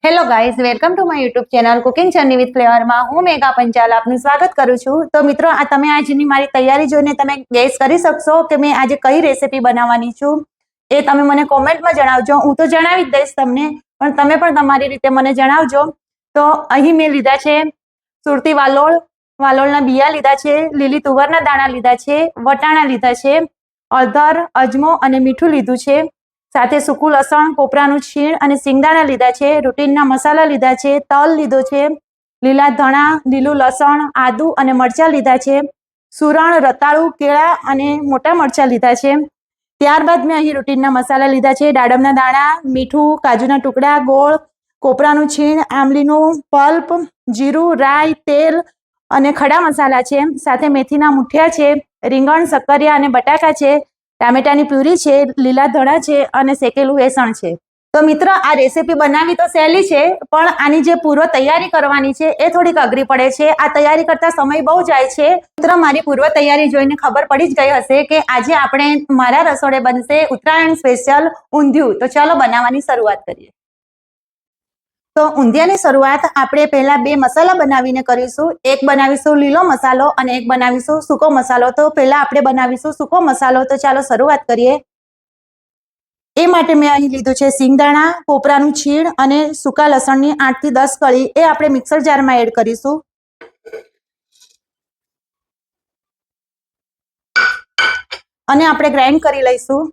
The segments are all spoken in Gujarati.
Hello guys, welcome to my YouTube channel cooking journey with ફ્લેવરમાં હું મેઘા પંચાલ આપનું સ્વાગત કરું છું। તો મિત્રો, આ તમે આજની મારી તૈયારી જોઈને તમે ગેસ કરી શકશો કે મેં આજે કઈ રેસીપી બનાવવાની છું। એ તમે મને કોમેન્ટમાં જણાવજો। હું તો જણાવી જ દઈશ તમને, પણ તમે પણ તમારી રીતે મને જણાવજો। તો અહીં મેં લીધા છે સુરતી વાલોળ, વાલોળના બિયા લીધા છે, લીલી તુવરના દાણા લીધા છે, વટાણા લીધા છે, હળદર, અજમો અને મીઠું લીધું છે, સાથે સૂકું લસણ, કોપરાનું છીણ અને સિંગદાણા લીધા છે, રૂટીનના મસાલા લીધા છે, તલ લીધો છે, લીલા ધાણા, લીલું લસણ, આદુ અને મરચાં લીધા છે, સુરણ, રતાળુ, કેળા અને મોટા મરચાં લીધા છે। ત્યારબાદ મેં અહીં રૂટીનના મસાલા લીધા છે, દાડમના દાણા, મીઠું, કાજુના ટુકડા, ગોળ, કોપરાનું છીણ, આંબલીનું પલ્પ, જીરું, રાઈ, તેલ અને ખડા મસાલા છે, સાથે મેથીના મુઠિયા છે, રીંગણ, શક્કરિયા અને બટાકા છે, ટામેટાની પ્યુરી છે, લીલા ધણા છે અને શેકેલું વેસણ છે। તો મિત્રો, આ રેસીપી બનાવવી તો સહેલી છે, પણ આની જે પૂર્વ તૈયારી કરવાની છે એ થોડીક અઘરી પડે છે। આ તૈયારી કરતા સમય બહુ જાય છે। મિત્રો, મારી પૂર્વ તૈયારી જોઈને ખબર પડી જ ગઈ હશે કે આજે આપણે મારા રસોડે બનશે ઉત્તરાયણ સ્પેશિયલ ઊંધિયું। તો ચાલો બનાવવાની શરૂઆત કરીએ। તો ઊંધિયાની શરૂઆત આપણે પહેલા બે મસાલા બનાવીને કરીશું। એક બનાવીશું લીલો મસાલો અને એક બનાવીશું સૂકો મસાલો। તો પહેલા આપણે બનાવીશું સૂકો મસાલો। તો ચાલો શરૂઆત કરીએ। એ માટે મેં અહીં લીધું છે સિંગદાણા, કોપરાનું છીણ અને સૂકા લસણની 8 થી 10 કળી। એ આપણે મિક્સર જારમાં એડ કરીશું અને આપણે ગ્રાઇન્ડ કરી લઈશું।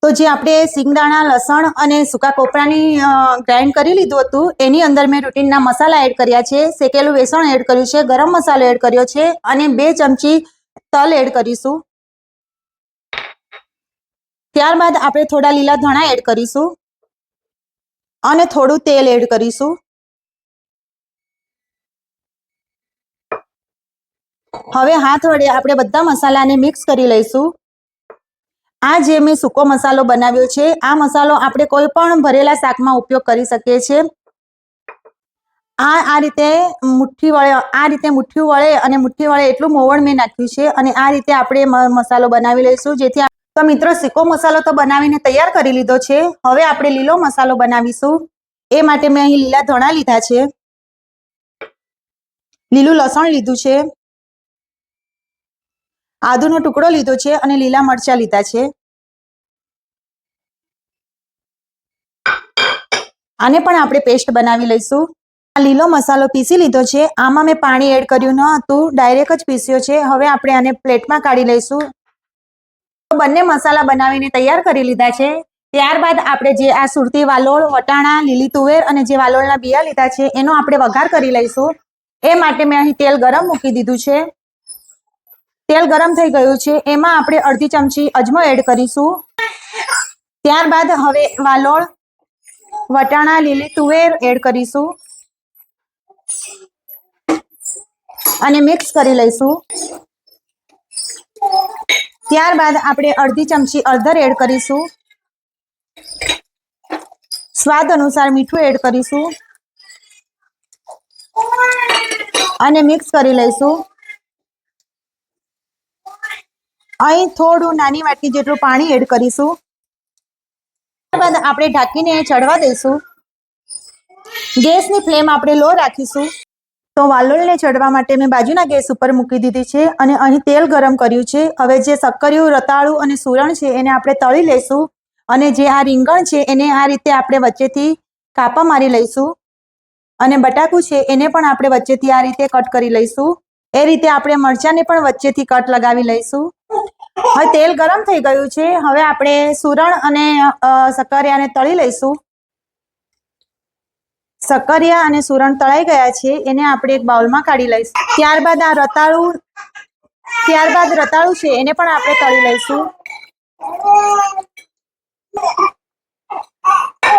તો જે આપણે સિંગદાણા, લસણ અને સૂકા કોપરાની ગ્રાઇન્ડ કરી લીધું હતું એની અંદર મેં રૂટીનના મસાલા એડ કર્યા છે, શેકેલું વેસણ એડ કર્યું છે, ગરમ મસાલો એડ કર્યો છે અને 2 ચમચી તલ એડ કરીશું। ત્યારબાદ આપણે થોડા લીલા ધાણા એડ કરીશું અને થોડું તેલ એડ કરીશું। હવે હાથ વડે આપણે બધા મસાલાને મિક્સ કરી લઈશું। આ જે મેં સૂકો મસાલો બનાવ્યો છે, આ મસાલો આપણે કોઈ પણ ભરેલા શાકમાં ઉપયોગ કરી શકીએ છીએ। આ રીતે મુઠ્ઠી વડે અને મુઠ્ઠી વડે એટલું મોવણ મેં નાખ્યું છે અને આ રીતે આપણે મસાલો બનાવી લઈશું। જેથી તો મિત્રો, સૂકો મસાલો તો બનાવીને તૈયાર કરી લીધો છે। હવે આપણે લીલો મસાલો બનાવીશું। એ માટે મેં અહીં લીલા ધાણા લીધા છે, લીલું લસણ લીધું છે, આદુનો ટુકડો લીધો છે અને લીલા મરચાં લીધા છે। આને પણ આપણે પેસ્ટ બનાવી લઈશું। આ લીલો મસાલો પીસી લીધો છે। આમાં મેં પાણી એડ કર્યું ન હતું, ડાયરેક્ટ જ પીસ્યો છે। હવે આપણે આને પ્લેટમાં કાઢી લઈશું। બંને મસાલા બનાવીને તૈયાર કરી લીધા છે। ત્યારબાદ આપણે જે આ સુરતી વાલોળ, વટાણા, લીલી તુવેર અને જે વાલોળના બિયા લીધા છે એનો આપણે વઘાર કરી લઈશું। એ માટે મેં અહીં તેલ ગરમ મૂકી દીધું છે। તેલ ગરમ થઈ ગયું છે, એમાં આપણે અડધી ચમચી અજમો એડ કરીશું। ત્યારબાદ હવે વાલોળ, વટાણા, લીલી તુવેર એડ કરીશું અને મિક્સ કરી લઈશું। ત્યારબાદ આપણે અડધી ચમચી હળદર એડ કરીશું, સ્વાદ અનુસાર મીઠું એડ કરીશું અને મિક્સ કરી લઈશું। અહીં થોડું નાની વાટકી જેટલું પાણી એડ કરીશું। ત્યારબાદ આપણે ઢાંકીને ચડવા દઈશું। ગેસની ફ્લેમ આપણે લો રાખીશું। તો વાલોળને ચડવા માટે મેં બાજુના ગેસ ઉપર મૂકી દીધી છે અને અહીં તેલ ગરમ કર્યું છે। હવે જે શક્કરિયું, રતાળું અને સુરણ છે એને આપણે તળી લઈશું અને જે આ રીંગણ છે એને આ રીતે આપણે વચ્ચેથી કાપા મારી લઈશું અને બટાકું છે એને પણ આપણે વચ્ચેથી આ રીતે કટ કરી લઈશું। એ રીતે આપણે મરચાંને પણ વચ્ચેથી કટ લગાવી લઈશું। હવે તેલ ગરમ થઈ ગયું છે। હવે આપણે સુરણ અને શક્કરિયાને તળી લઈશું। શક્કરિયા અને સુરણ તળાઈ ગયા છે, એને આપણે એક બાઉલમાં કાઢી લઈશું। ત્યારબાદ રતાળું છે એને પણ આપણે તળી લઈશું।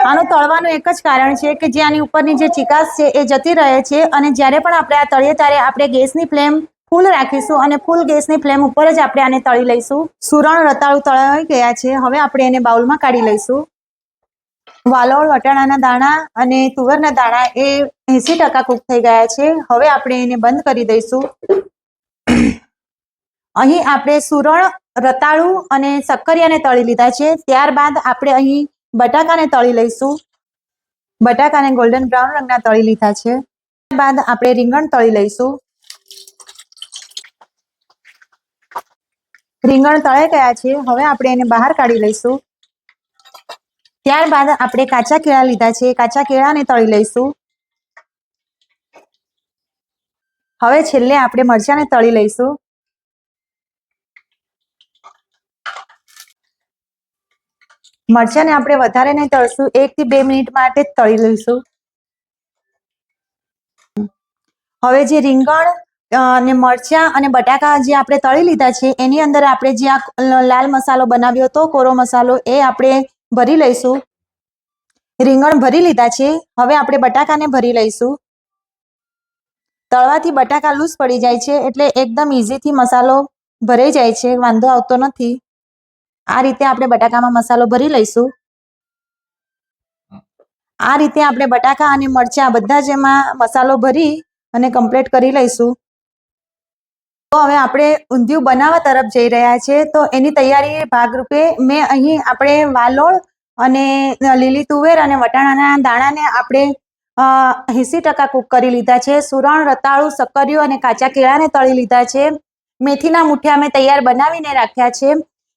આનું તળવાનું એક જ કારણ છે કે જે આની ઉપરની જે ચીકાશ છે એ જતી રહે છે અને જ્યારે પણ આપણે આ તળીએ ત્યારે આપણે ગેસની ફ્લેમ ફૂલ રાખીશું અને ફૂલ ગેસની ફ્લેમ ઉપર જ આપણે આને તળી લઈશું। સુરણ, રતાળું તળાઈ ગયા છે। હવે આપણે એને બાઉલમાં કાઢી લઈશું। વાલોળ, વટાણાના દાણા અને તુવેરના દાણા એ 80% કૂક થઈ ગયા છે। હવે આપણે એને બંધ કરી દઈશું। અહીં આપણે સુરણ, રતાળું અને શક્કરિયાને તળી લીધા છે। ત્યારબાદ આપણે અહીં બટાકાને તળી લઈશું। બટાકાને ગોલ્ડન બ્રાઉન રંગના તળી લીધા છે. ત્યારબાદ આપણે રીંગણ તળી લઈશું. રીંગણ તળાઈ ગયા છે. હવે આપણે એને બહાર કાઢી લઈશું. ત્યારબાદ આપણે કાચા કેળા લીધા છે. કાચા કેળાને તળી લઈશું. હવે છેલ્લે આપણે મરચાંને તળી લઈશું. મરચાંને આપણે વધારે નહીં તળશું, 1 થી 2 મિનિટ માટે જ તળી લઈશું. હવે જે રીંગણ અને મરચાં અને બટાકા જે આપણે તળી લીધા છે એની અંદર આપણે જે આ લાલ મસાલો બનાવ્યો હતો, કોરો મસાલો, એ આપણે ભરી લઈશું. રીંગણ ભરી લીધા છે. હવે આપણે બટાકાને ભરી લઈશું. તળવાથી બટાકા લૂઝ પડી જાય છે, એટલે એકદમ ઇઝીથી મસાલો ભરાઈ જાય છે, વાંધો આવતો નથી. આ રીતે આપણે બટાકામાં મસાલો ભરી લઈશું. આ રીતે આપણે બટાકા અને મરચાં બધા જ એમાં મસાલો ભરી અને કમ્પ્લીટ કરી લઈશું. તો હવે આપણે ઊંધિયું બનાવવા તરફ જઈ રહ્યા છે. તો એની તૈયારી ભાગરૂપે મેં અહીં આપણે વાલોળ અને લીલી તુવેર અને વટાણાના દાણાને આપણે 80% કૂક કરી લીધા છે. સુરણ, રતાળું, સક્કરિયું અને કાચા કેળાને તળી લીધા છે. મેથીના મુઠિયા મેં તૈયાર બનાવીને રાખ્યા છે.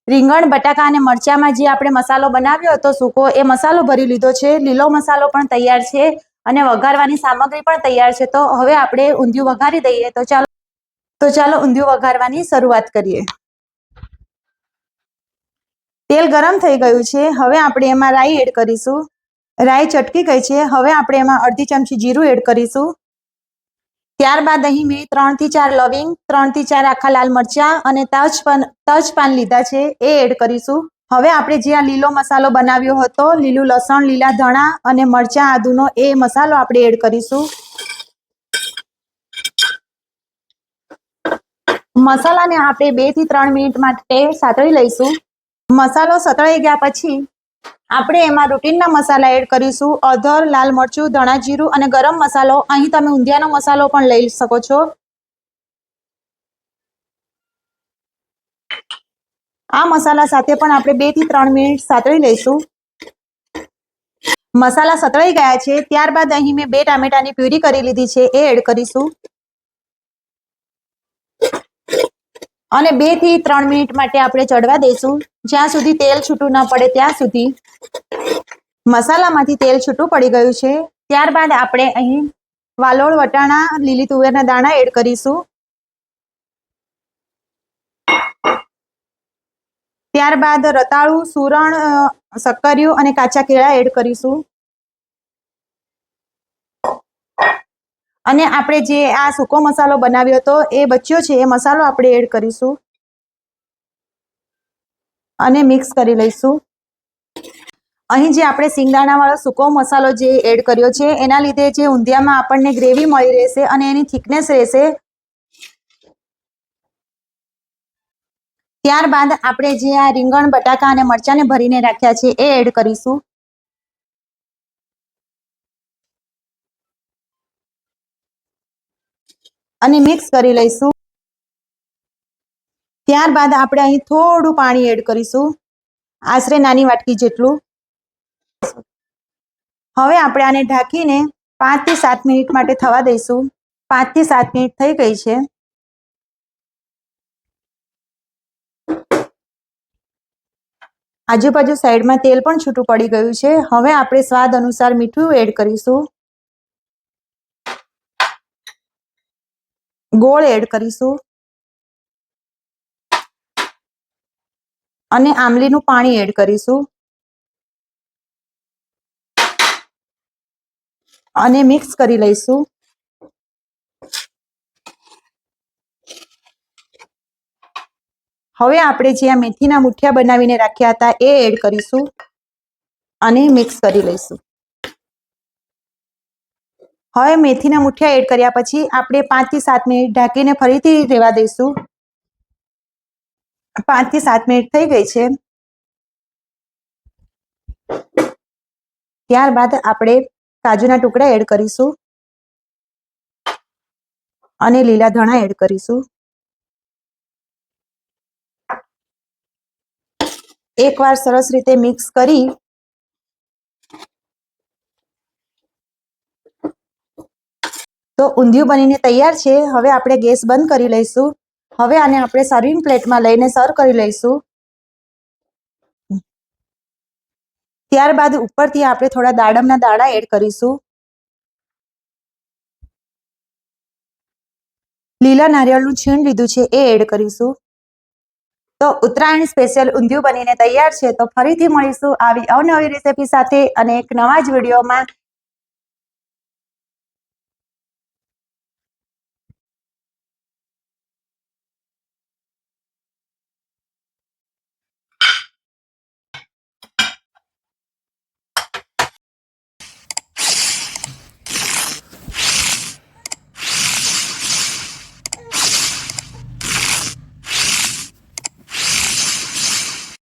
રીંગણ, બટાકા અને મરચાંમાં જે આપણે મસાલો બનાવ્યો હતો સૂકો, એ મસાલો ભરી લીધો છે. લીલો મસાલો પણ તૈયાર છે અને વઘારવાની સામગ્રી પણ તૈયાર છે. તો હવે આપણે ઊંધિયું વઘારી દઈએ. તો ચાલો ઊંધિયું વઘારવાની શરૂઆત કરીએ. તેલ ગરમ થઈ ગયું છે. હવે આપણે એમાં રાઈ એડ કરીશું. રાઈ ચટકી ગઈ છે. હવે આપણે એમાં અડધી ચમચી જીરું એડ કરીશું. ત્યારબાદ અહીં મેં 3 થી 4 લવિંગ, 3 થી 4 આખા લાલ મરચાં અને તજપાન લીધા છે, એ એડ કરીશું. હવે આપણે જે આ લીલો મસાલો બનાવ્યો હતો, લીલું લસણ, લીલા ધાણા અને મરચાં આદુનો, એ મસાલો આપણે એડ કરીશું. મસાલાને આપણે 2 થી 3 મિનિટ માટે સાતળી લઈશું. મસાલો સતળાઈ ગયા પછી આપણે એમાં રૂટીનના મસાલા એડ કરીશું. અધર, લાલ મરચું, ધણા જીરું અને ગરમ મસાલો. અહીં તમે ઊંધિયાનો મસાલો પણ લઈ શકો છો. આ મસાલા સાથે પણ આપણે 2 થી 3 મિનિટ સાતળી લઈશું. મસાલા સતળાઈ ગયા છે. ત્યારબાદ અહીં મેં 2 ટામેટાની પ્યુરી કરી લીધી છે, એ એડ કરીશું અને 2 થી 3 મિનિટ માટે આપણે ચડવા દઈશું, જ્યાં સુધી તેલ છૂટું ન પડે ત્યાં સુધી. મસાલામાંથી તેલ છૂટું પડી ગયું છે. ત્યારબાદ આપણે અહીં વાલોળ, વટાણા, લીલી તુવેરના દાણા એડ કરીશું. ત્યારબાદ રતાળું, સુરણ, સક્કરિયું અને કાચા કેળા એડ કરીશું. અને આપણે જે આ સૂકો મસાલો બનાવ્યો હતો, એ બચ્યો છે, એ મસાલો આપણે એડ કરીશું અને મિક્સ કરી લઈશું. અહીં જે આપણે સિંગદાણાવાળો સૂકો મસાલો જે એડ કર્યો છે, એના લીધે જે ઊંધિયામાં આપણને ગ્રેવી મળી રહેશે અને એની થિકનેસ રહેશે. ત્યારબાદ આપણે જે આ રીંગણ, બટાકા અને મરચાંને ભરીને રાખ્યા છે, એ એડ કરીશું. અને મિક્સ કરી લઈશું. ત્યારબાદ આપણે અહીં થોડું પાણી એડ કરીશું, આશરે નાની વાટકી જેટલું. હવે આપણે આને ઢાંકીને 5 થી 7 મિનિટ માટે થવા દઈશું. 5 થી 7 મિનિટ થઈ ગઈ છે. આજુબાજુ સાઈડમાં તેલ પણ છૂટું પડી ગયું છે. હવે આપણે સ્વાદ અનુસાર મીઠું એડ કરીશું. ગોળ એડ કરીશું અને આમલીનું પાણી એડ કરીશું અને મિક્સ કરી લઈશું. હવે આપણે જે આ મેથીના મુઠિયા બનાવીને રાખ્યા હતા, એ એડ કરીશું અને મિક્સ કરી લઈશું. હવે મેથીના મુઠિયા એડ કર્યા પછી આપણે 5 થી 7 મિનિટ ઢાંકીને ફરીથી રહેવા દઈશું. 5 થી 7 મિનિટ થઈ ગઈ છે. ત્યારબાદ આપણે કાજુના ટુકડા એડ કરીશું અને લીલા ધાણા એડ કરીશું. એકવાર સરસ રીતે મિક્સ કરી તો ઊંધિયું બનીને તૈયાર છે. હવે આપણે ગેસ બંધ કરી લઈશું. હવે આને આપણે સર્વિંગ પ્લેટમાં લઈને સર્વ કરી લઈશું. ત્યારબાદ ઉપરથી આપણે થોડા દાડમના દાણા એડ કરીશું. લીલા નારિયેળનું છીણ લીધું છે એ એડ કરીશું. તો ઉત્તરાયણ સ્પેશિયલ ઊંધિયું બનીને તૈયાર છે. તો ફરીથી મળીશું આવી અવનવી રેસીપી સાથે અને એક નવા જ વિડીયોમાં.